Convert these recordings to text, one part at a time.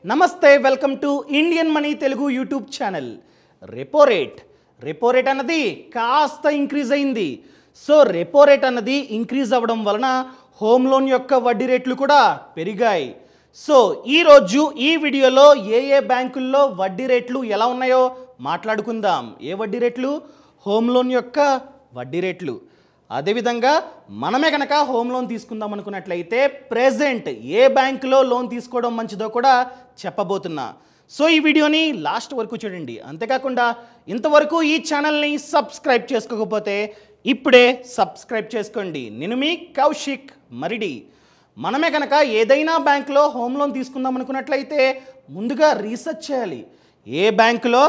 నమస్తే welcome to Indian money Telugu YouTube channel. Repo rate అన్నది కాస్త ఇంక్రీజ్ అయింది. సో రెపో రేట్ అన్నది ఇంక్రీజ్ అవ్వడం వలన హోమ్ లోన్ యొక్క వడ్డీ రేట్లు కూడా పెరిగాయి. సో ఈరోజు ఈ వీడియోలో ఏ బ్యాంకుల్లో వడ్డీ రేట్లు ఎలా ఉన్నాయో మాట్లాడుకుందాం. ఏ వడ్డీ రేట్లు? హోమ్ లోన్ యొక్క వడ్డీ రేట్లు. అదేవిధంగా మనమే కనుక హోమ్ లోన్ తీసుకుందాం అనుకున్నట్లయితే ప్రెజెంట్ ఏ బ్యాంకులో లోన్ తీసుకోవడం మంచిదో కూడా చెప్పబోతున్నా. సో ఈ వీడియోని లాస్ట్ వరకు చూడండి. అంతేకాకుండా ఇంతవరకు ఈ ఛానల్ని సబ్స్క్రైబ్ చేసుకోకపోతే ఇప్పుడే సబ్స్క్రైబ్ చేసుకోండి. నేను మీ కౌశిక్ మరిడి. మనమే కనుక ఏదైనా బ్యాంకులో హోమ్ లోన్ తీసుకుందాం అనుకున్నట్లయితే ముందుగా రీసెర్చ్ చేయాలి. ఏ బ్యాంకులో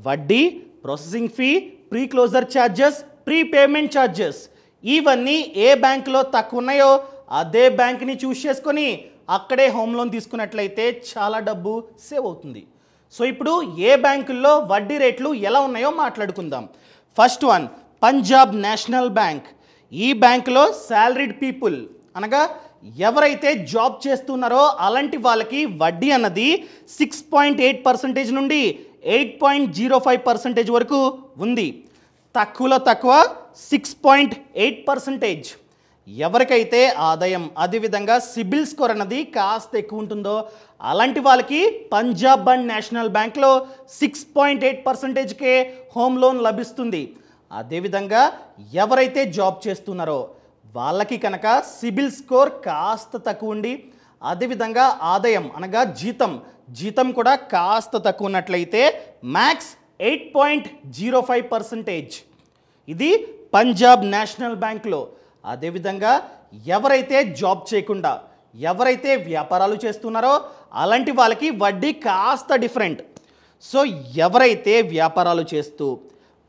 వడ్డీ, processing fee, pre closure charges, pre payment charges ఇవన్నీ ఏ బ్యాంకులో తక్కువ ఉన్నాయో అదే బ్యాంక్ని చూస్ చేసుకొని అక్కడే హోమ్ లోన్ తీసుకున్నట్లయితే చాలా డబ్బు సేవ్ అవుతుంది. సో ఇప్పుడు ఏ బ్యాంకుల్లో వడ్డీ రేట్లు ఎలా ఉన్నాయో మాట్లాడుకుందాం. First one, Punjab national bank. ఈ బ్యాంకులో శాలరీడ్ పీపుల్ అనగా ఎవరైతే జాబ్ చేస్తున్నారో అలాంటి వాళ్ళకి వడ్డీ అన్నది 6.8% నుండి 8.05% వరకు ఉంది. తక్కువలో తక్కువ 6.8%. ఎవరికైతే ఆదాయం అదేవిధంగా సిబిల్ స్కోర్ అన్నది కాస్త ఎక్కువ ఉంటుందో అలాంటి వాళ్ళకి పంజాబ్ అండ్ నేషనల్ బ్యాంక్లో 6.8%కే హోమ్ లోన్ లభిస్తుంది. అదేవిధంగా ఎవరైతే జాబ్ చేస్తున్నారో వాళ్ళకి కనుక సిబిల్ స్కోర్ కాస్త తక్కువ ఉండి అదేవిధంగా ఆదాయం అనగా జీతం కూడా కాస్త తక్కువ ఉన్నట్లయితే మ్యాక్స్ 8.05%. ఇది పంజాబ్ నేషనల్ బ్యాంక్లో. అదేవిధంగా ఎవరైతే జాబ్ చేయకుండా ఎవరైతే వ్యాపారాలు చేస్తున్నారో అలాంటి వాళ్ళకి వడ్డీ కాస్త డిఫరెంట్. సో ఎవరైతే వ్యాపారాలు చేస్తూ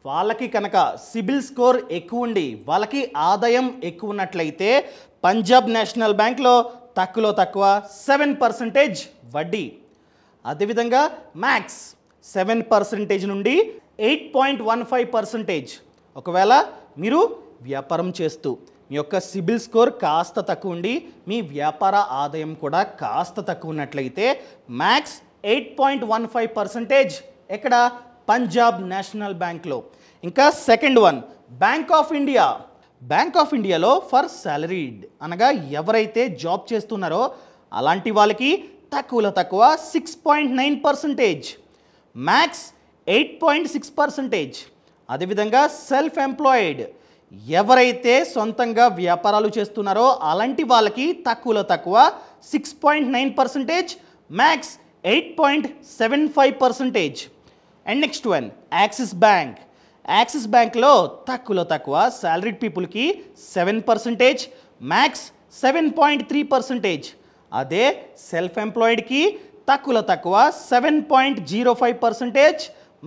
వాళ్ళకి కనుక సిబిల్ స్కోర్ ఎక్కువ ఉండి వాళ్ళకి ఆదాయం ఎక్కువ ఉన్నట్లయితే పంజాబ్ నేషనల్ బ్యాంక్లో తక్కువలో తక్కువ 7% వడ్డీ. అదేవిధంగా మ్యాక్స్ 7% నుండి 8.15%. ఒకవేళ మీరు వ్యాపారం చేస్తూ మీ యొక్క సిబిల్ స్కోర్ కాస్త తక్కువ ఉండి మీ వ్యాపార ఆదాయం కూడా కాస్త తక్కువ ఉన్నట్లయితే మ్యాక్స్ 8.15% ఎక్కడ? పంజాబ్ నేషనల్ బ్యాంక్లో. ఇంకా second one, bank of India. Bank of ఇండియాలో ఫర్ సాలరీడ్ అనగా ఎవరైతే జాబ్ చేస్తున్నారో అలాంటి వాళ్ళకి తక్కువలో తక్కువ 6.9%, మ్యాక్స్ 8.6%. అదేవిధంగా సెల్ఫ్ ఎంప్లాయిడ్ ఎవరైతే సొంతంగా వ్యాపారాలు చేస్తున్నారో అలాంటి వాళ్ళకి తక్కువలో తక్కువ 6.9%, max 8.75%. And next one, axis bank. Axis బ్యాంక్లో తక్కువలో తక్కువ సాలరీడ్ పీపుల్కి 7%, మ్యాక్స్ 7.3%. అదే సెల్ఫ్ ఎంప్లాయిడ్కి తక్కువలో తక్కువ 7.05%,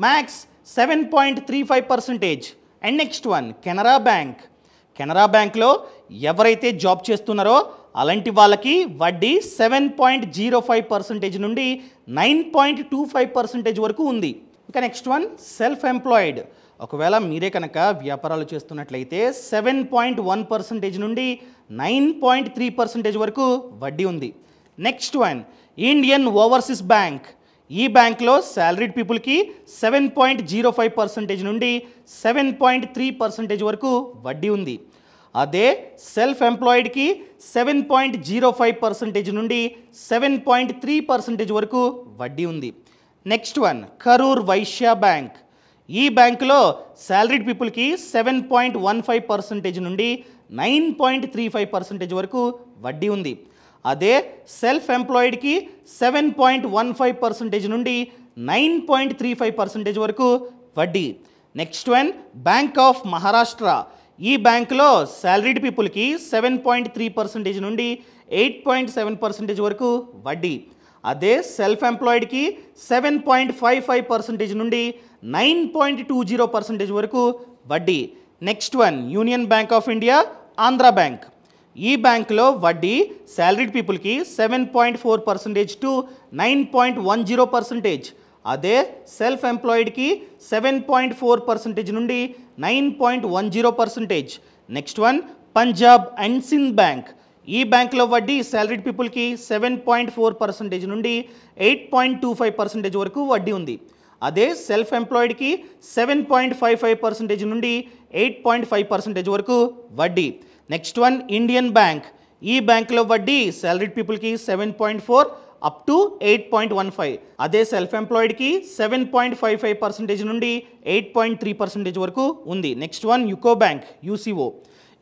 max 7.35%. And next one, Canara bank. Canara బ్యాంక్లో ఎవరైతే జాబ్ చేస్తున్నారో అలాంటి వాళ్ళకి వడ్డీ 7.05% నుండి 9.25% వరకు ఉంది. ఇంకా నెక్స్ట్ వన్, సెల్ఫ్ ఎంప్లాయిడ్. ఒకవేళ మీరే కనుక వ్యాపారాలు చేస్తున్నట్లయితే 7.1% నుండి 9.3% వరకు వడ్డీ ఉంది. Next one, Indian overseas bank. ఈ బ్యాంక్లో శాలరీడ్ పీపుల్కి 7.05% నుండి 7.3% వరకు వడ్డీ ఉంది. అదే సెల్ఫ్ ఎంప్లాయిడ్కి 7.05% నుండి 7.3% వరకు వడ్డీ ఉంది. Next one, Karur Vysya bank. ఈ బ్యాంకులో శాలరీడ్ పీపుల్కి 7.15% నుండి 9.35% వరకు వడ్డీ ఉంది. అదే సెల్ఫ్ ఎంప్లాయిడ్కి 7.15% నుండి 9.35% వరకు వడ్డీ. Next one, bank of Maharashtra. ఈ బ్యాంకులో శాలరీడ్ పీపుల్కి 7.3% నుండి 8.7% వరకు వడ్డీ. అదే సెల్ఫ్ ఎంప్లాయిడ్కి 7.55% నుండి 9.20% వరకు వడ్డీ. Next one, union bank of India, Andhra bank. ఈ బ్యాంకులో వడ్డీ శాలరీడ్ పీపుల్కి 7.4% టు 9.10%. అదే సెల్ఫ్ ఎంప్లాయిడ్కి 7.4% నుండి 9.10%. Next one, Punjab and Sindh bank. ఈ బ్యాంక్లో వడ్డీ సాలరీడ్ పీపుల్కి 7.4% నుండి 8.25% వరకు వడ్డీ ఉంది. అదే సెల్ఫ్ ఎంప్లాయిడ్కి 7.55% నుండి 8.5% వరకు వడ్డీ. Next one Indian bank. ఈ బ్యాంక్లో వడ్డీ సాలరీడ్ పీపుల్కి 7.4 అప్ టు 8.15. అదే సెల్ఫ్ ఎంప్లాయిడ్కి 7.55% నుండి 8.3% వరకు ఉంది. Next one UCO bank UCO.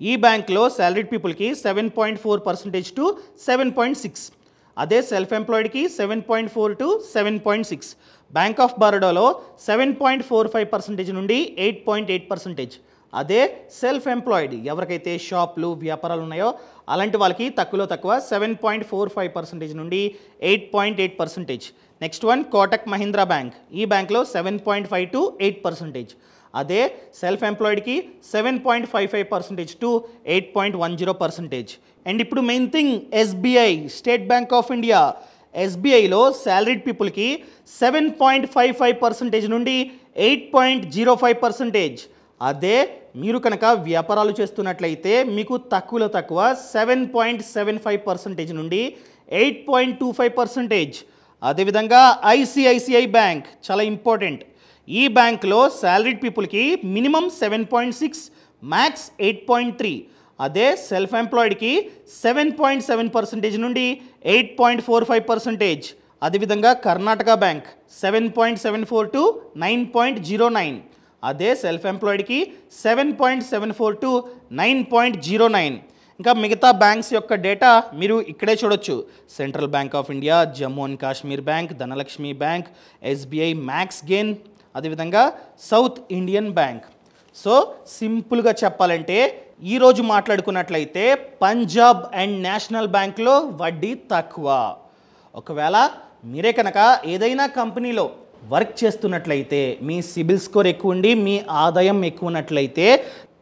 ఈ బ్యాంక్లో సాలరీడ్ పీపుల్కి 7.4% టు 7.6. అదే సెల్ఫ్ ఎంప్లాయిడ్కి 7.4 టు 7.6. బ్యాంక్ ఆఫ్ బరోడాలో 7.45% నుండి 8.8%. అదే సెల్ఫ్ ఎంప్లాయిడ్ ఎవరికైతే షాపులు వ్యాపారాలు ఉన్నాయో అలాంటి వాళ్ళకి తక్కువలో తక్కువ 7.45% నుండి 8.8%. Next one Kotak Mahindra bank. ఈ బ్యాంక్లో 7.5 టు 8%. అదే సెల్ఫ్ ఎంప్లాయిడ్కి 7.55% టు 8.10%. అండ్ ఇప్పుడు main thing SBI State Bank of India. ఎస్బీఐలో సాలరీడ్ పీపుల్కి 7.55% నుండి 8.05%. అదే మీరు కనుక వ్యాపారాలు చేస్తున్నట్లయితే మీకు తక్కువలో తక్కువ 7.75% నుండి 8.25%. అదేవిధంగా ఐసిఐసిఐ బ్యాంక్ చాలా ఇంపార్టెంట్. ఈ బ్యాంక్లో సాలరీడ్ పీపుల్కి మినిమం 7.6, మ్యాక్స్ 8.3. అదే సెల్ఫ్ ఎంప్లాయిడ్కి 7.7% నుండి 8.45%. అదేవిధంగా కర్ణాటక బ్యాంక్ 7.74 టు 9.09. అదే సెల్ఫ్ ఎంప్లాయిడ్కి 7.74 టు 9.09. ఇంకా మిగతా బ్యాంక్స్ యొక్క డేటా మీరు ఇక్కడే చూడొచ్చు. Central bank of India, Jammu and Kashmir bank, Dhanalakshmi bank, SBI max gain, అదేవిధంగా సౌత్ ఇండియన్ బ్యాంక్. సో సింపుల్గా చెప్పాలంటే ఈరోజు మాట్లాడుకున్నట్లయితే పంజాబ్ అండ్ నేషనల్ బ్యాంక్లో వడ్డీ తక్కువ. ఒకవేళ మీరే కనుక ఏదైనా కంపెనీలో వర్క్ చేస్తున్నట్లయితే మీ సిబిల్ స్కోర్ ఎక్కువ ఉండి మీ ఆదాయం ఎక్కువ ఉన్నట్లయితే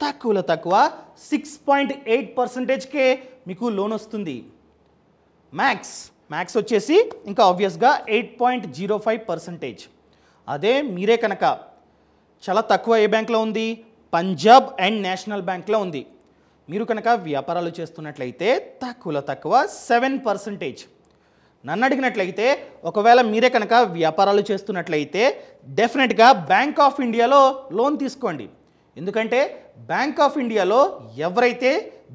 తక్కువలో తక్కువ 6.8%కే మీకు లోన్ వస్తుంది. మ్యాక్స్ వచ్చేసి ఇంకా ఆబ్వియస్గా 8.05%. అదే మీరే కనుక చాలా తక్కువ ఏ బ్యాంక్లో ఉంది, పంజాబ్ అండ్ నేషనల్ బ్యాంక్లో ఉంది. మీరు కనుక వ్యాపారాలు చేస్తున్నట్లయితే తక్కువలో తక్కువ 7%. నన్ను అడిగినట్లయితే ఒకవేళ మీరే కనుక వ్యాపారాలు చేస్తున్నట్లయితే డెఫినెట్గా బ్యాంక్ ఆఫ్ ఇండియాలో లోన్ తీసుకోండి. ఎందుకంటే బ్యాంక్ ఆఫ్ ఇండియాలో ఎవరైతే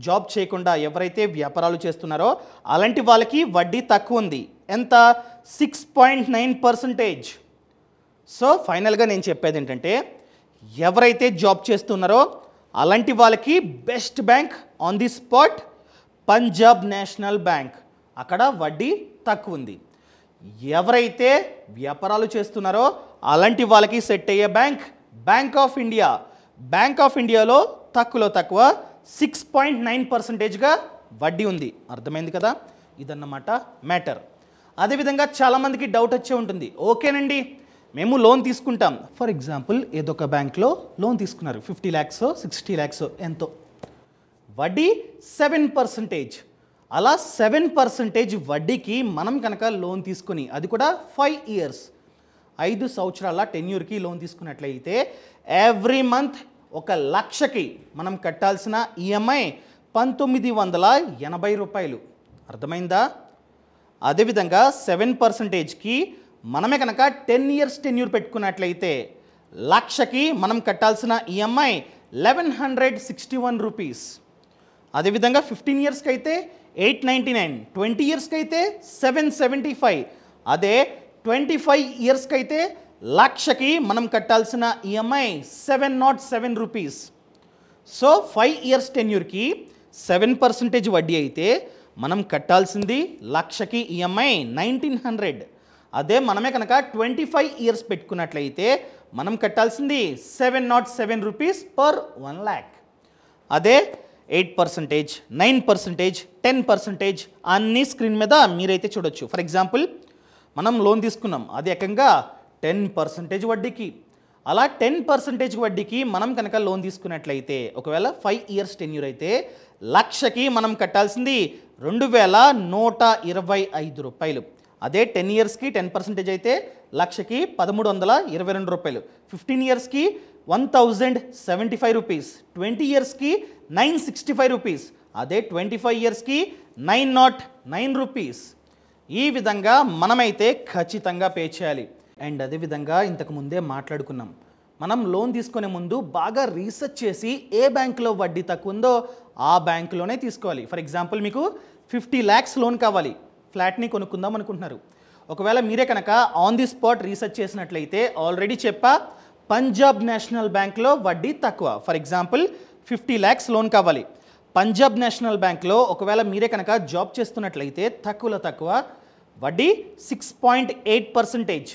జాబ్ చేయకుండా ఎవరైతే వ్యాపారాలు చేస్తున్నారో అలాంటి వాళ్ళకి వడ్డీ తక్కువ ఉంది. ఎంత? 6.9%. సో ఫైనల్గా నేను చెప్పేది ఏంటంటే ఎవరైతే జాబ్ చేస్తున్నారో అలాంటి వాళ్ళకి best bank on the spot Punjab national bank. అక్కడ వడ్డీ తక్కువ ఉంది. ఎవరైతే వ్యాపారాలు చేస్తున్నారో అలాంటి వాళ్ళకి సెట్ అయ్యే bank of India. Bank of ఇండియాలో తక్కువలో తక్కువ 6.9%గా వడ్డీ ఉంది. అర్థమైంది కదా? ఇదన్నమాట మ్యాటర్. అదేవిధంగా చాలామందికి డౌట్ వచ్చే ఉంటుంది, ఓకేనండి మేము లోన్ తీసుకుంటాం. ఫర్ ఎగ్జాంపుల్ ఏదో ఒక బ్యాంక్లో లోన్ తీసుకున్నారు, 50 lakhs 60 lakhs ఎంతో, వడ్డీ 7%. అలా 7% వడ్డీకి మనం కనుక లోన్ తీసుకొని అది కూడా 5 years 5 సంవత్సరాల టెన్యూర్కి లోన్ తీసుకున్నట్లయితే ఎవ్రీ మంత్ 1,00,000కి మనం కట్టాల్సిన ఈఎంఐ 1,980 రూపాయలు. అర్థమైందా? అదేవిధంగా 7%కి మనమే కనుక 10 years టెన్యూర్ పెట్టుకున్నట్లయితే 1,00,000కి మనం కట్టాల్సిన ఈఎంఐ 1,161 రూపీస్. అదేవిధంగా 15 yearsకి అయితే 899, 20 yearsకి అయితే 775. అదే 25 yearsకి అయితే 1,00,000కి మనం కట్టాల్సిన ఈఎంఐ 707 రూపీస్. సో 5 years టెన్యూర్కి 7% వడ్డీ అయితే మనం కట్టాల్సింది 1,00,000కి ఈఎంఐ 1,900. అదే మనమే కనుక 25 years పెట్టుకున్నట్లయితే మనం కట్టాల్సింది 707 రూపీస్ పర్ 1 lakh. అదే 8%, 9%, 10% అన్ని స్క్రీన్ మీద మీరైతే చూడొచ్చు. ఫర్ ఎగ్జాంపుల్ మనం లోన్ తీసుకున్నాం, అది ఏకంగా 10% వడ్డీకి. అలా 10% వడ్డీకి మనం కనుక లోన్ తీసుకున్నట్లయితే ఒకవేళ 5 years టెన్యూర్ అయితే 1,00,000కి మనం కట్టాల్సింది 2,125 రూపాయలు. అదే 10 yearsకి 10% అయితే 1,00,000కి 1,322 రూపాయలు. 15 yearsకి 1,075 రూపీస్. 20 yearsకి 965 రూపీస్. అదే 25 ఇయర్స్కి 909 రూపీస్. ఈ విధంగా మనమైతే ఖచ్చితంగా పే చేయాలి. అండ్ అదేవిధంగా ఇంతకు ముందే మాట్లాడుకున్నాం, మనం లోన్ తీసుకునే ముందు బాగా రీసెర్చ్ చేసి ఏ బ్యాంకులో వడ్డీ తక్కువ ఉందో ఆ బ్యాంకులోనే తీసుకోవాలి. ఫర్ ఎగ్జాంపుల్ మీకు 50 lakhs లోన్ కావాలి, ఫ్లాట్ని కొనుక్కుందాం అనుకుంటున్నారు. ఒకవేళ మీరే కనుక ఆన్ ది స్పాట్ రీసెర్చ్ చేసినట్లయితే ఆల్రెడీ చెప్పా, పంజాబ్ నేషనల్ బ్యాంక్లో వడ్డీ తక్కువ. ఫర్ ఎగ్జాంపుల్ 50 lakhs లోన్ కావాలి, పంజాబ్ నేషనల్ బ్యాంక్లో ఒకవేళ మీరే కనుక జాబ్ చేస్తున్నట్లయితే తక్కువలో తక్కువ వడ్డీ 6.8%.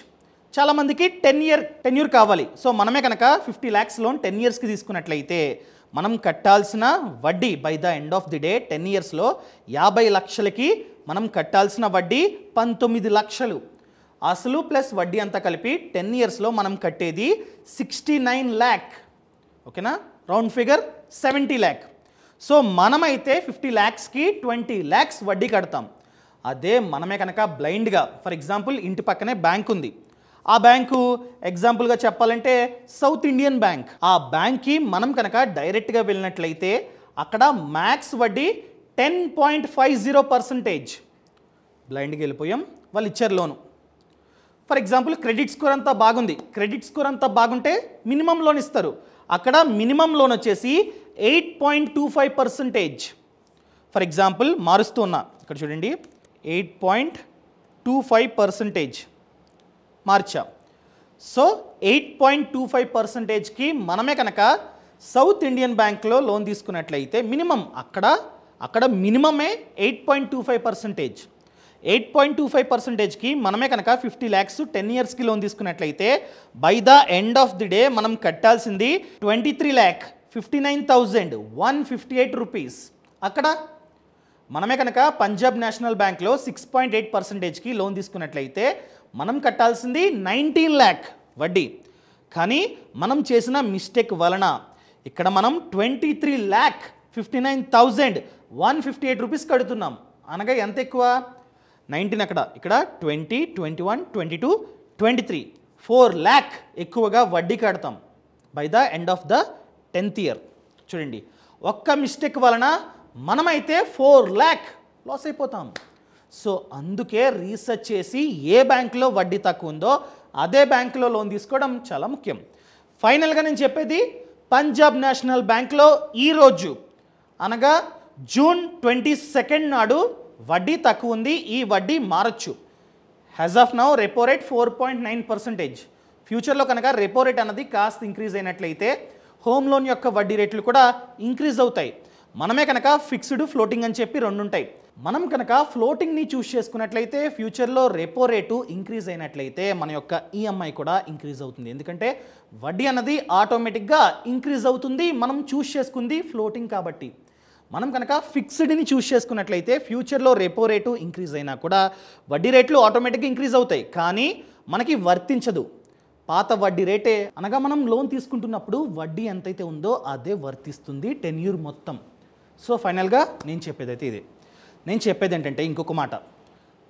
చాలామందికి టెన్యూర్ కావాలి. సో మనమే కనుక 50 lakhs లోన్ 10 yearsకి తీసుకున్నట్లయితే మనం కట్టాల్సిన వడ్డీ by the end of the day 10 yearsలో 50 లక్షలకి మనం కట్టాల్సిన వడ్డీ 19 లక్షలు. అసలు ప్లస్ వడ్డీ అంతా కలిపి 10 yearsలో మనం కట్టేది 69 lakh. ఓకేనా, రౌండ్ ఫిగర్ 70 lakh. సో మనమైతే 50 lakhsకి 20 lakhs వడ్డీ కడతాం. అదే మనమే కనుక బ్లైండ్గా, ఫర్ ఎగ్జాంపుల్ ఇంటి పక్కనే బ్యాంక్ ఉంది, ఆ బ్యాంకు ఎగ్జాంపుల్గా చెప్పాలంటే సౌత్ ఇండియన్ బ్యాంక్, ఆ బ్యాంక్కి మనం కనుక డైరెక్ట్గా వెళ్ళినట్లయితే అక్కడ మ్యాక్స్ వడ్డీ 10.50%. బ్లైండ్గా వెళ్ళిపోయాం, వాళ్ళు ఇచ్చారు లోను. ఫర్ ఎగ్జాంపుల్ క్రెడిట్ స్కోర్ అంతా బాగుంది, క్రెడిట్ స్కోర్ అంతా బాగుంటే మినిమం లోన్ ఇస్తారు. అక్కడ మినిమం లోన్ వచ్చేసి 8.25%. ఫర్ ఎగ్జాంపుల్ మారుస్తూ ఉన్నా, ఇక్కడ చూడండి 8.25% మార్చా. సో 8.25%కి మనమే కనుక సౌత్ ఇండియన్ బ్యాంక్లో లోన్ తీసుకున్నట్లయితే మినిమం అక్కడ మినిమమే 8.25%. 8.25%కి మనమే కనుక 50 lakhs 10 yearsకి లోన్ తీసుకున్నట్లయితే by the end of the day మనం కట్టాల్సింది 23,59,158 రూపీస్. అక్కడ మనమే కనుక పంజాబ్ నేషనల్ బ్యాంక్లో 6.8%కి లోన్ తీసుకున్నట్లయితే మనం కట్టాల్సింది 19 lakh వడ్డీ. కానీ మనం చేసిన మిస్టేక్ వలన ఇక్కడ మనం 23,59,158 రూపీస్ కడుతున్నాం. అనగా ఎంత ఎక్కువ, 19 ఇక్కడ 20, 21, 22, 23, 4 lakh ఎక్కువగా వడ్డీ కడతాం by the end of the 10th year. చూడండి, ఒక్క మిస్టేక్ వలన మనమైతే 4 lakh లాస్ అయిపోతాం. సో అందుకే రీసెర్చ్ చేసి ఏ బ్యాంకులో వడ్డీ తక్కువ ఉందో అదే బ్యాంకులో లోన్ తీసుకోవడం చాలా ముఖ్యం. ఫైనల్గా నేను చెప్పేది, పంజాబ్ నేషనల్ బ్యాంక్లో ఈరోజు అనగా June 22 నాడు వడ్డీ తక్కువ ఉంది, ఈ వడ్డీ మారచ్చు. As of now repo rate 4.9%. ఫ్యూచర్లో కనుక రెపో రేట్ అన్నది కాస్త ఇంక్రీజ్ అయినట్లయితే హోమ్ లోన్ యొక్క వడ్డీ రేట్లు కూడా ఇంక్రీజ్ అవుతాయి. మనమే కనుక ఫిక్స్డ్, ఫ్లోటింగ్ అని చెప్పి రెండు ఉంటాయి. మనం కనుక ఫ్లోటింగ్ని చూస్ చేసుకున్నట్లయితే ఫ్యూచర్లో రెపో రేటు ఇంక్రీజ్ అయినట్లయితే మన యొక్క ఈఎంఐ కూడా ఇంక్రీజ్ అవుతుంది. ఎందుకంటే వడ్డీ అన్నది ఆటోమేటిక్గా ఇంక్రీజ్ అవుతుంది, మనం చూస్ చేసుకుంది ఫ్లోటింగ్ కాబట్టి. మనం కనుక ఫిక్స్డ్ని చూస్ చేసుకున్నట్లయితే ఫ్యూచర్లో రెపో రేటు ఇంక్రీజ్ అయినా కూడా వడ్డీ రేట్లు ఆటోమేటిక్గా ఇంక్రీజ్ అవుతాయి, కానీ మనకి వర్తించదు. పాత వడ్డీ రేటే అనగా మనం లోన్ తీసుకుంటున్నప్పుడు వడ్డీ ఎంతైతే ఉందో అదే వర్తిస్తుంది 10 year మొత్తం. సో ఫైనల్గా నేను చెప్పేది అయితే ఇదే. నేను చెప్పేది ఏంటంటే ఇంకొక మాట,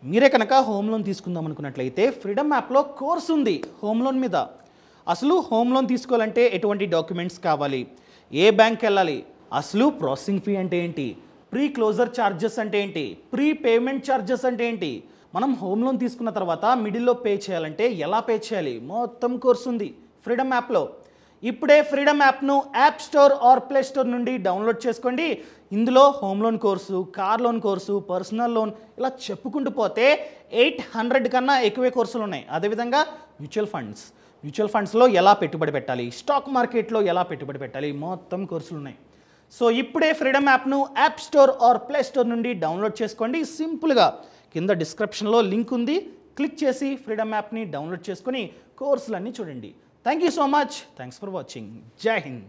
మీరే కనుక హోమ్ లోన్ తీసుకుందాం అనుకున్నట్లయితే ఫ్రీడమ్ యాప్లో కోర్స్ ఉంది హోమ్ లోన్ మీద. అసలు హోమ్ లోన్ తీసుకోవాలంటే ఎటువంటి డాక్యుమెంట్స్ కావాలి, ఏ బ్యాంక్ వెళ్ళాలి, అసలు ప్రాసెసింగ్ ఫీ అంటే ఏంటి, ప్రీ క్లోజర్ ఛార్జెస్ అంటే ఏంటి, ప్రీ పేమెంట్ ఛార్జెస్ అంటే ఏంటి, మనం హోమ్ లోన్ తీసుకున్న తర్వాత మిడిల్లో పే చేయాలంటే ఎలా పే చేయాలి, మొత్తం కోర్స్ ఉంది ఫ్రీడమ్ యాప్లో. ఇప్పుడే ఫ్రీడమ్ యాప్ను app store or play store నుండి డౌన్లోడ్ చేసుకోండి. ఇందులో home loan course, car loan course, personal loan, ఇలా చెప్పుకుంటూ పోతే 800 కన్నా ఎక్కువే కోర్సులు ఉన్నాయి. అదేవిధంగా మ్యూచువల్ ఫండ్స్లో ఎలా పెట్టుబడి పెట్టాలి, స్టాక్ మార్కెట్లో ఎలా పెట్టుబడి పెట్టాలి, మొత్తం కోర్సులు ఉన్నాయి. సో ఇప్పుడే ఫ్రీడమ్ యాప్ను app store or play store నుండి డౌన్లోడ్ చేసుకోండి. సింపుల్గా కింద డిస్క్రిప్షన్లో లింక్ ఉంది, క్లిక్ చేసి ఫ్రీడమ్ యాప్ని డౌన్లోడ్ చేసుకొని కోర్సులన్నీ చూడండి. Thank you so much. Thanks for watching. జై హింద్.